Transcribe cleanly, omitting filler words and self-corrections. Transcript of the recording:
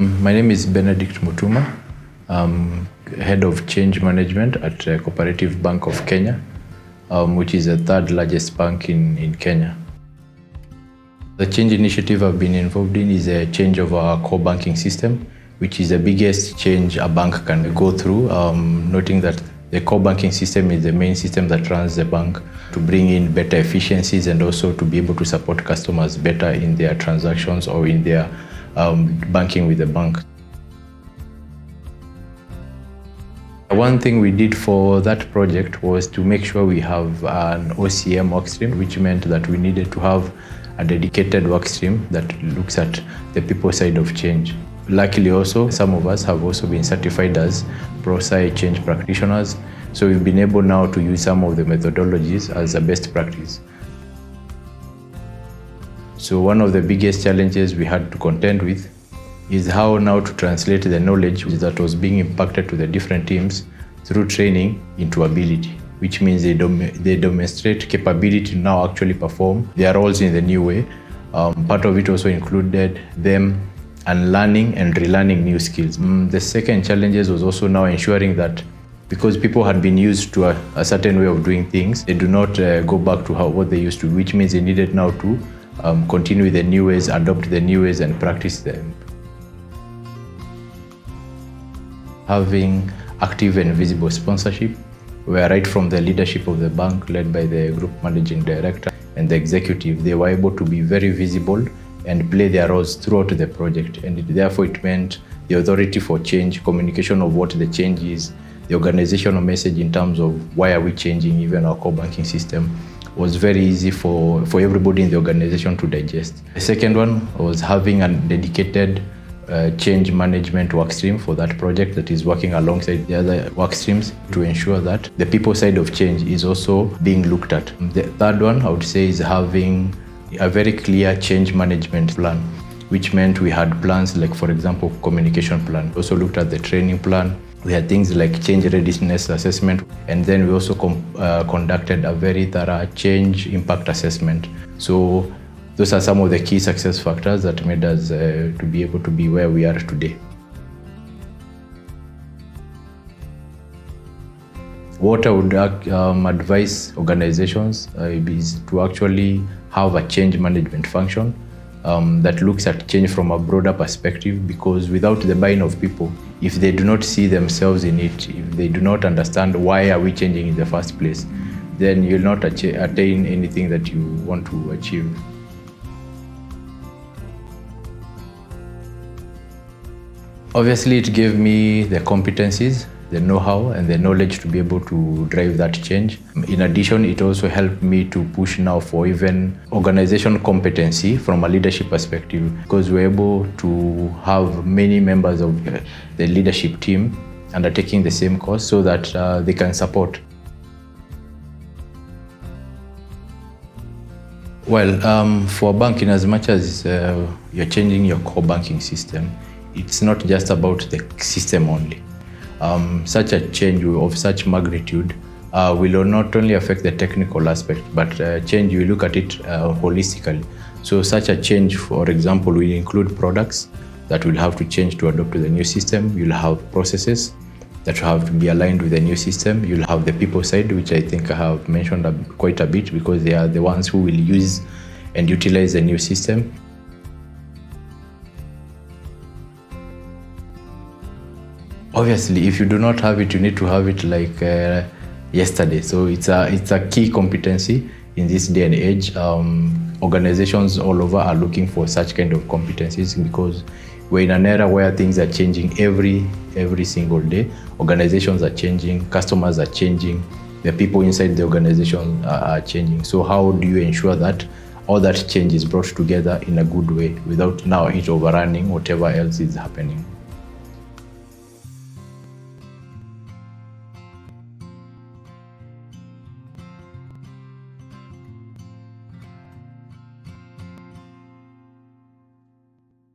My name is Benedict Mutuma. I'm head of change management at Co-operative Bank of Kenya, which is the third largest bank in Kenya. The change initiative I've been involved in is a change of our core banking system, which is the biggest change a bank can go through, noting that the core banking system is the main system that runs the bank to bring in better efficiencies and also to be able to support customers better in their transactions or in their banking with the bank. One thing we did for that project was to make sure we have an OCM workstream, which meant that we needed to have a dedicated workstream that looks at the people side of change. Luckily also, some of us have also been certified as pro-sci change practitioners, so we've been able now to use some of the methodologies as a best practice. So one of the biggest challenges we had to contend with is how now to translate the knowledge that was being impacted to the different teams through training into ability, which means they demonstrate capability to now actually perform their roles in the new way. Part of it also included them unlearning and relearning new skills. The second challenges was also now ensuring that because people had been used to a certain way of doing things, they do not go back to what they used to, which means they needed now to continue with the new ways, adopt the new ways and practice them. Having active and visible sponsorship, where right from the leadership of the bank, led by the group managing director and the executive, they were able to be very visible and play their roles throughout the project. And therefore it meant the authority for change, communication of what the change is, the organizational message in terms of why are we changing even our core banking system was very easy for everybody in the organization to digest. The second one was having a dedicated change management workstream for that project that is working alongside the other work streams to ensure that the people side of change is also being looked at. The third one I would say is having a very clear change management plan, which meant we had plans like, for example, communication plan. We also looked at the training plan. We had things like change readiness assessment, and then we also conducted a very thorough change impact assessment. So those are some of the key success factors that made us to be able to be where we are today. What I would advise organizations is to actually have a change management function that looks at change from a broader perspective, because without the buy-in of people, if they do not see themselves in it, if they do not understand why are we changing in the first place, then you'll not attain anything that you want to achieve. Obviously, it gave me the competencies, the know-how and the knowledge to be able to drive that change. In addition, it also helped me to push now for even organizational competency from a leadership perspective, because we're able to have many members of the leadership team undertaking the same course so that they can support. Well, for a bank, in as much as you're changing your core banking system, it's not just about the system only. Such a change of such magnitude will not only affect the technical aspect, but change, you look at it holistically. So such a change, for example, will include products that will have to change to adopt to the new system. You'll have processes that will have to be aligned with the new system. You'll have the people side, which I think I have mentioned quite a bit, because they are the ones who will use and utilize the new system. Obviously, if you do not have it, you need to have it like yesterday. So it's a key competency in this day and age. Organizations all over are looking for such kind of competencies, because we're in an era where things are changing every single day. Organizations are changing, customers are changing, the people inside the organization are changing. So how do you ensure that all that change is brought together in a good way without now it overrunning whatever else is happening?